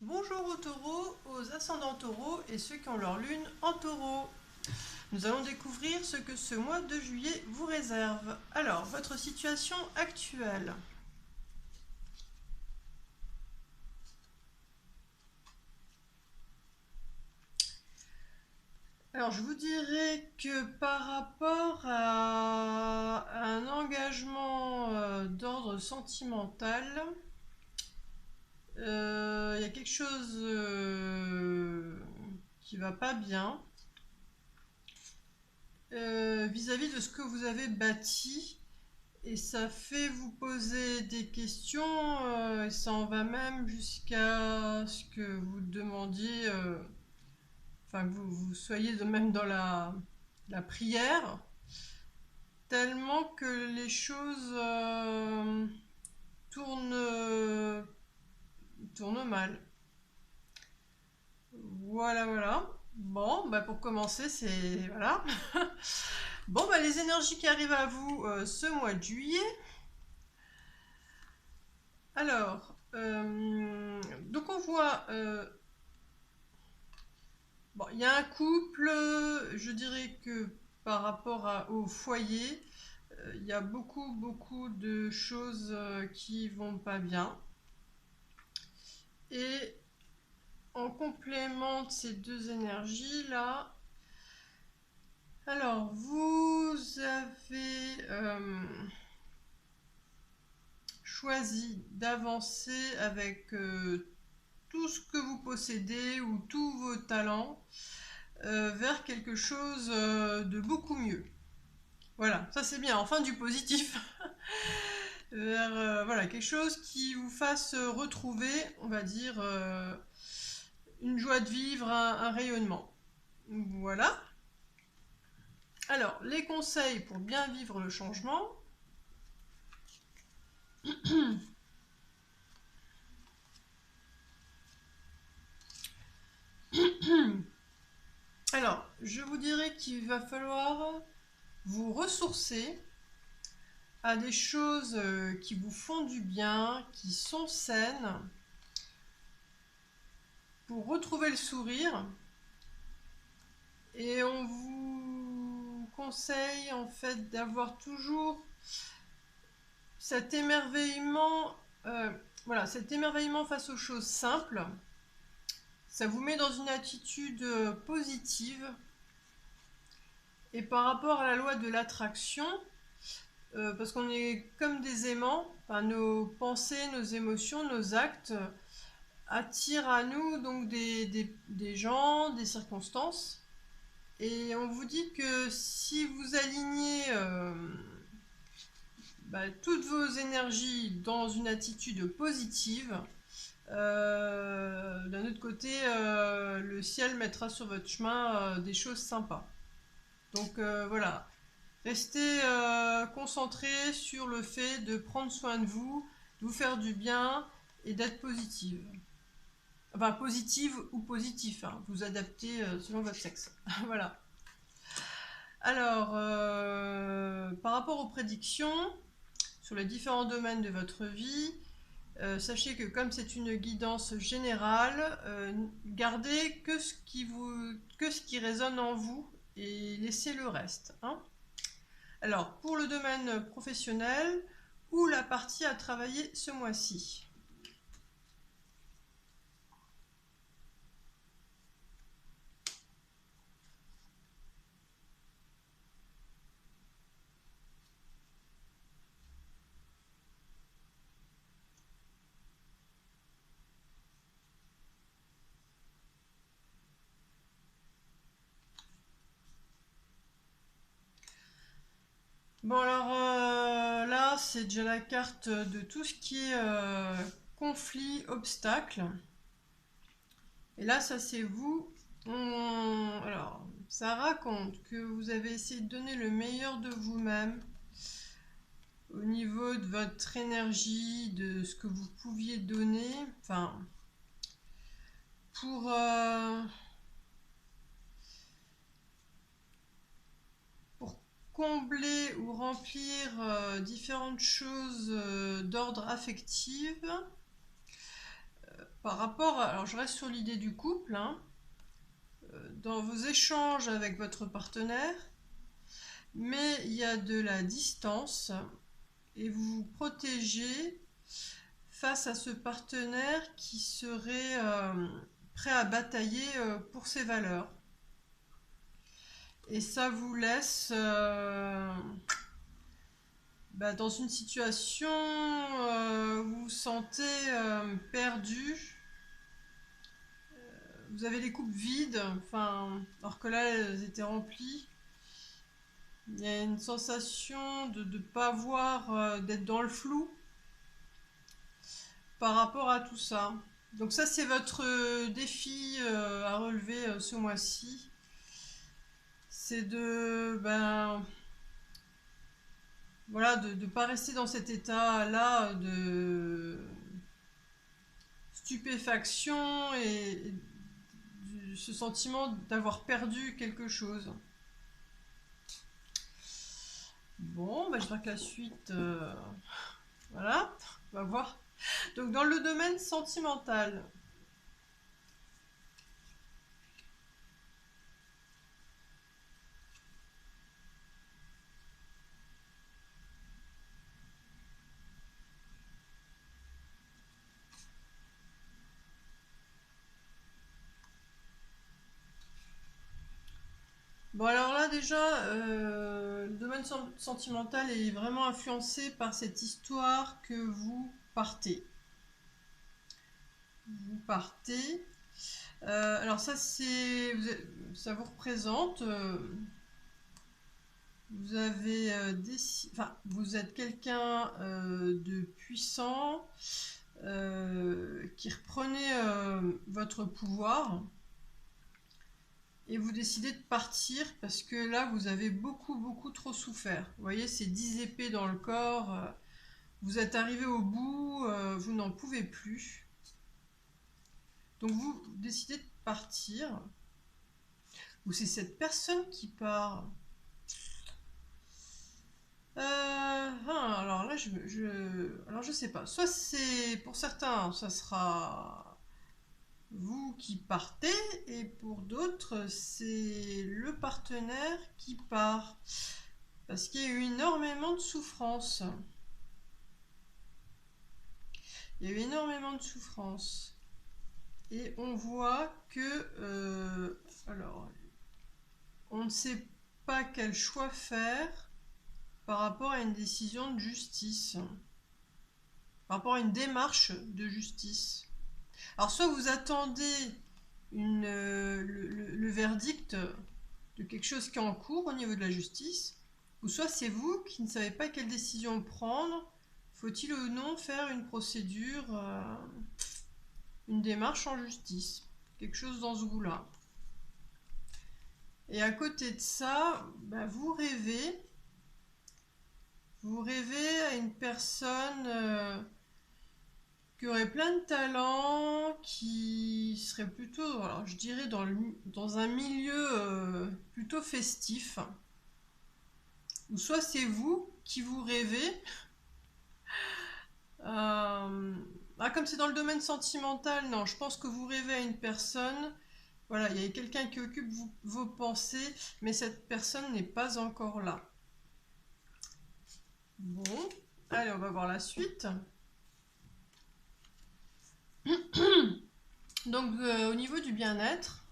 Bonjour aux taureaux, aux ascendants taureaux et ceux qui ont leur lune en taureau. Nous allons découvrir ce que ce mois de juillet vous réserve. Alors, votre situation actuelle. Alors, je vous dirais que par rapport à un engagement d'ordre sentimental, il y a quelque chose qui va pas bien vis-à-vis de ce que vous avez bâti, et ça fait vous poser des questions, et ça en va même jusqu'à ce que vous demandiez, enfin que vous soyez même dans la prière, tellement que les choses tournent mal. Voilà. Bon, bah pour commencer, c'est... Voilà. Bon, bah les énergies qui arrivent à vous ce mois de juillet. Alors, donc on voit... bon, il y a un couple, je dirais que par rapport au foyer, il y a beaucoup de choses qui vont pas bien. Et en complément de ces deux énergies-là, alors vous avez choisi d'avancer avec tout ce que vous possédez ou tous vos talents vers quelque chose de beaucoup mieux. Voilà, ça c'est bien, enfin du positif. Vers voilà, quelque chose qui vous fasse retrouver, on va dire, une joie de vivre, un rayonnement. Voilà. Alors, les conseils pour bien vivre le changement. Alors, je vous dirais qu'il va falloir vous ressourcer à des choses qui vous font du bien, qui sont saines, pour retrouver le sourire. Et on vous conseille en fait d'avoir toujours cet émerveillement, voilà, cet émerveillement face aux choses simples. Ça vous met dans une attitude positive. Et par rapport à la loi de l'attraction, parce qu'on est comme des aimants, enfin, nos pensées, nos émotions, nos actes attirent à nous donc des gens, des circonstances. Et on vous dit que si vous alignez toutes vos énergies dans une attitude positive, d'un autre côté, le ciel mettra sur votre chemin des choses sympas. Donc voilà, restez concentré sur le fait de prendre soin de vous faire du bien et d'être positive. Enfin, positive ou positif, hein, vous adaptez selon votre sexe. Voilà. Alors, par rapport aux prédictions sur les différents domaines de votre vie, sachez que comme c'est une guidance générale, gardez que ce qui résonne en vous et laissez le reste. Hein. Alors, pour le domaine professionnel, où la partie à travailler ce mois-ci? Bon alors là c'est déjà la carte de tout ce qui est conflit, obstacle. Et là ça c'est vous. Alors ça raconte que vous avez essayé de donner le meilleur de vous-même au niveau de votre énergie, de ce que vous pouviez donner. Enfin pour combler ou remplir différentes choses d'ordre affectif. par rapport alors je reste sur l'idée du couple, hein, dans vos échanges avec votre partenaire, mais il y a de la distance et vous vous protégez face à ce partenaire qui serait prêt à batailler pour ses valeurs. Et ça vous laisse dans une situation où vous vous sentez perdu. Vous avez les coupes vides, enfin, alors que là, elles étaient remplies. Il y a une sensation de ne pas voir, d'être dans le flou par rapport à tout ça. Donc ça, c'est votre défi à relever ce mois-ci. C'est de, voilà, de ne pas rester dans cet état-là de stupéfaction et ce sentiment d'avoir perdu quelque chose. Bon, j'espère que la suite, voilà, on va voir. Donc dans le domaine sentimental, bon alors là déjà, le domaine sentimental est vraiment influencé par cette histoire que vous partez. Vous partez. Alors ça c'est, ça vous représente. Vous avez enfin, vous êtes quelqu'un de puissant qui reprenait votre pouvoir. Et vous décidez de partir parce que là, vous avez beaucoup trop souffert. Vous voyez, ces 10 épées dans le corps. Vous êtes arrivé au bout, vous n'en pouvez plus. Donc vous décidez de partir. Ou c'est cette personne qui part. Alors là, alors je sais pas. Soit c'est pour certains, ça sera vous qui partez, et pour d'autres, c'est le partenaire qui part. Parce qu'il y a eu énormément de souffrance. Il y a eu énormément de souffrance. Et on voit que, alors, on ne sait pas quel choix faire par rapport à une décision de justice, par rapport à une démarche de justice. Alors, soit vous attendez le verdict de quelque chose qui est en cours au niveau de la justice, ou soit c'est vous qui ne savez pas quelle décision prendre. Faut-il ou non faire une procédure, une démarche en justice, quelque chose dans ce goût-là. Et à côté de ça, vous rêvez à une personne qui aurait plein de talents, qui serait plutôt, alors je dirais dans un milieu plutôt festif. Ou soit c'est vous qui vous rêvez. Comme c'est dans le domaine sentimental, non, je pense que vous rêvez à une personne. Voilà, il y a quelqu'un qui occupe vos pensées, mais cette personne n'est pas encore là. Bon, allez, on va voir la suite. Donc, au niveau du bien-être,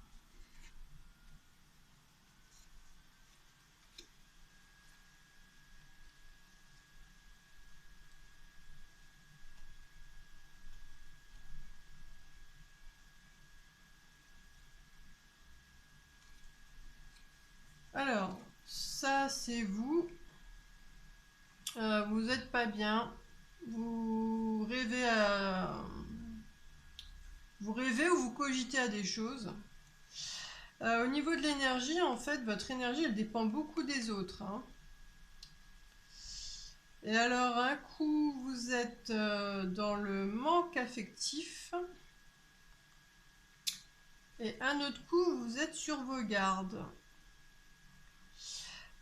alors, ça c'est vous. Vous n'êtes pas bien. Vous rêvez ou vous cogitez à des choses. Au niveau de l'énergie, en fait, votre énergie, elle dépend beaucoup des autres, hein. Et alors, un coup, vous êtes dans le manque affectif. Et un autre coup, vous êtes sur vos gardes.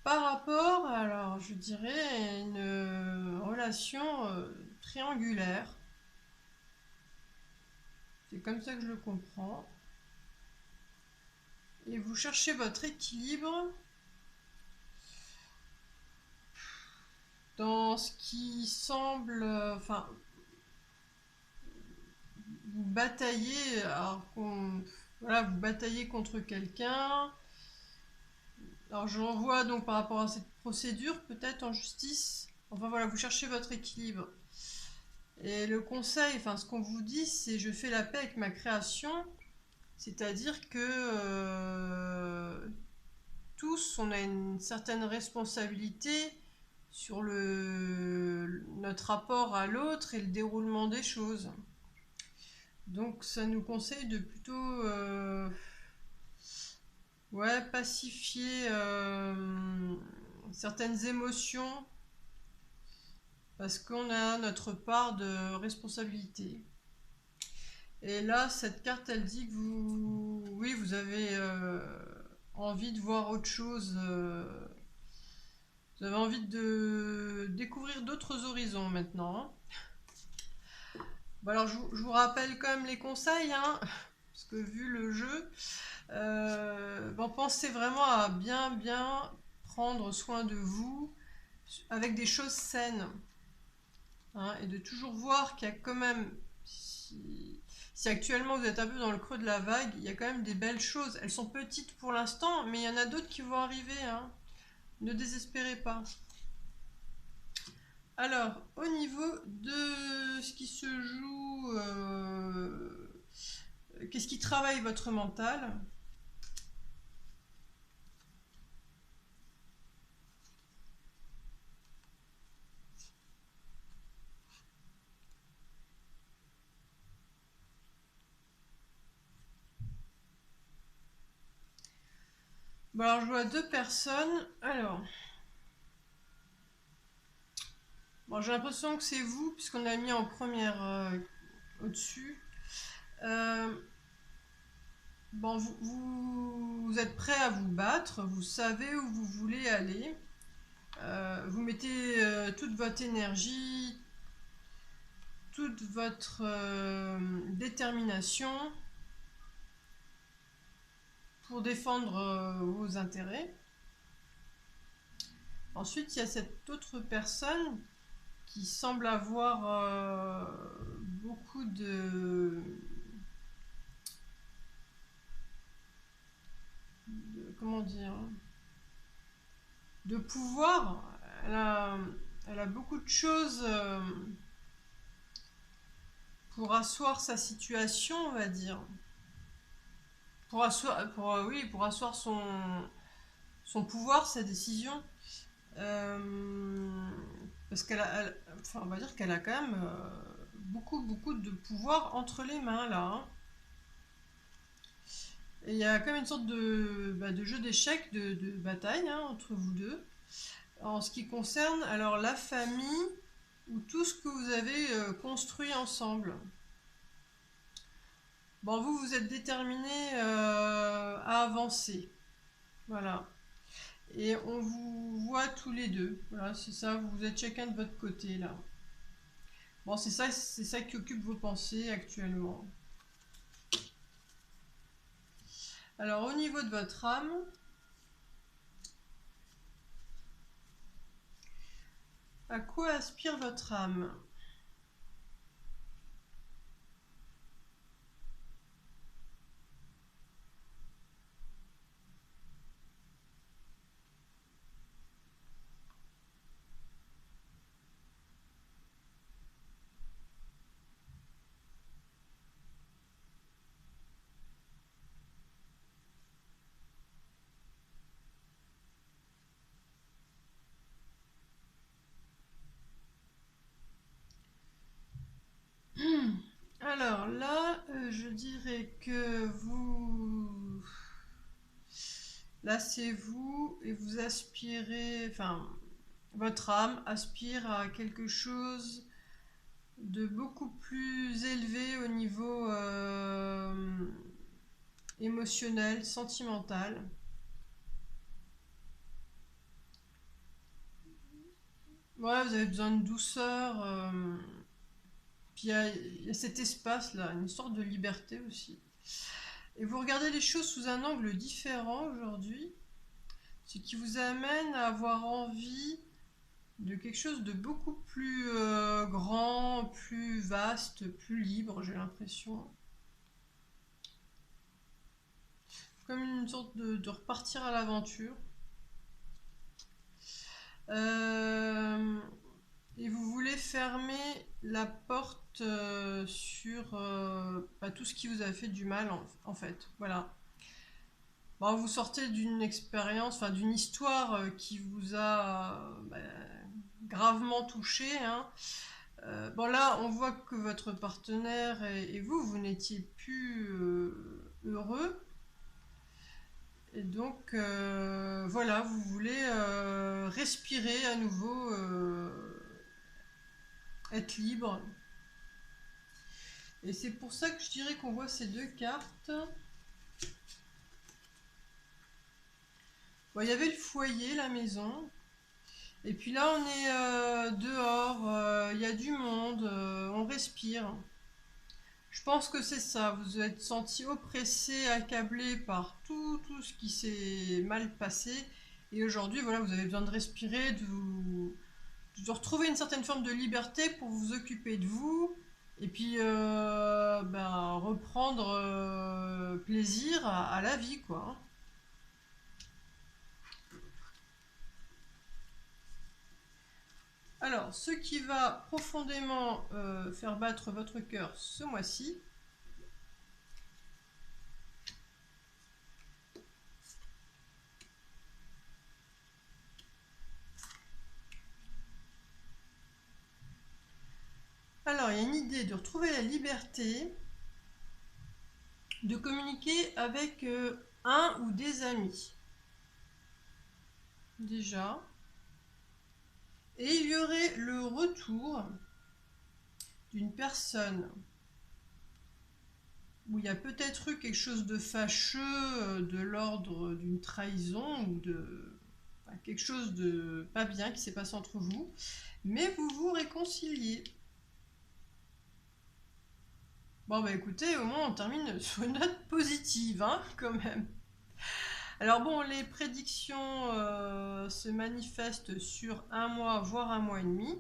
Par rapport, alors, je dirais, à une relation triangulaire. C'est comme ça que je le comprends. Et vous cherchez votre équilibre dans ce qui semble... Enfin, vous bataillez, voilà, vous bataillez contre quelqu'un. Alors je renvoie donc par rapport à cette procédure, peut-être en justice. Enfin voilà, vous cherchez votre équilibre. Et le conseil, enfin ce qu'on vous dit, c'est je fais la paix avec ma création. C'est-à-dire que tous, on a une certaine responsabilité sur notre rapport à l'autre et le déroulement des choses. Donc ça nous conseille de plutôt ouais, pacifier certaines émotions parce qu'on a notre part de responsabilité. Et là, cette carte, elle dit que oui, vous avez envie de voir autre chose. Vous avez envie de découvrir d'autres horizons maintenant. Bon, alors, je vous rappelle quand même les conseils, hein, parce que vu le jeu, bon, pensez vraiment à bien prendre soin de vous avec des choses saines. Hein, et de toujours voir qu'il y a quand même, si actuellement vous êtes un peu dans le creux de la vague, il y a quand même des belles choses. Elles sont petites pour l'instant, mais il y en a d'autres qui vont arriver. Hein. Ne désespérez pas. Alors, au niveau de ce qui se joue, qu'est-ce qui travaille votre mental? Bon, alors je vois deux personnes. Alors, bon, j'ai l'impression que c'est vous, puisqu'on a mis en première au-dessus. Bon, vous êtes prêt à vous battre, vous savez où vous voulez aller. Vous mettez toute votre énergie, toute votre détermination pour défendre vos intérêts. Ensuite, il y a cette autre personne qui semble avoir beaucoup comment dire, de pouvoir. Elle a beaucoup de choses pour asseoir sa situation, on va dire. Pour asseoir son pouvoir, sa décision. Parce enfin, on va dire qu'elle a quand même beaucoup de pouvoir entre les mains là. Hein. Et il y a quand même une sorte de jeu d'échecs, de bataille hein, entre vous deux. En ce qui concerne alors la famille ou tout ce que vous avez construit ensemble. Bon, vous êtes déterminé à avancer. Voilà. Et on vous voit tous les deux. Voilà, c'est ça, vous êtes chacun de votre côté là. Bon, c'est ça qui occupe vos pensées actuellement. Alors, au niveau de votre âme, à quoi aspire votre âme? Alors là, je dirais que là, c'est vous et vous aspirez, enfin, votre âme aspire à quelque chose de beaucoup plus élevé au niveau émotionnel, sentimental. Voilà, vous avez besoin de douceur, puis puis il y a cet espace-là, une sorte de liberté aussi. Et vous regardez les choses sous un angle différent aujourd'hui, ce qui vous amène à avoir envie de quelque chose de beaucoup plus grand, plus vaste, plus libre, j'ai l'impression. Comme une sorte de repartir à l'aventure. Et vous voulez fermer la porte sur tout ce qui vous a fait du mal en fait. Voilà. Bon, vous sortez d'une expérience, enfin d'une histoire qui vous a gravement touché, hein. Bon là, on voit que votre partenaire et vous n'étiez plus heureux. Et donc, voilà, vous voulez respirer à nouveau, être libre. Et c'est pour ça que je dirais qu'on voit ces deux cartes. Bon, il y avait le foyer, la maison. Et puis là, on est dehors, il y a du monde, on respire. Je pense que c'est ça, vous vous êtes senti oppressé, accablé par tout ce qui s'est mal passé. Et aujourd'hui, voilà, vous avez besoin de respirer, de retrouver une certaine forme de liberté pour vous occuper de vous. Et puis, reprendre plaisir à la vie, quoi. Alors, ce qui va profondément faire battre votre cœur ce mois-ci, alors il y a une idée de retrouver la liberté, de communiquer avec un ou des amis, déjà. Et il y aurait le retour d'une personne où il y a peut-être eu quelque chose de fâcheux, de l'ordre d'une trahison ou de quelque chose de pas bien qui s'est passé entre vous, mais vous vous réconciliez. Bon bah écoutez, au moins on termine sur une note positive, hein, quand même. Alors bon, les prédictions se manifestent sur un mois, voire un mois et demi.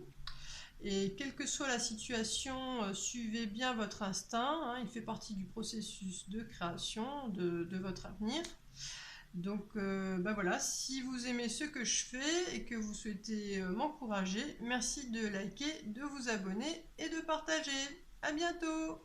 Et quelle que soit la situation, suivez bien votre instinct, hein, il fait partie du processus de création de votre avenir. Donc voilà, si vous aimez ce que je fais et que vous souhaitez m'encourager, merci de liker, de vous abonner et de partager. À bientôt!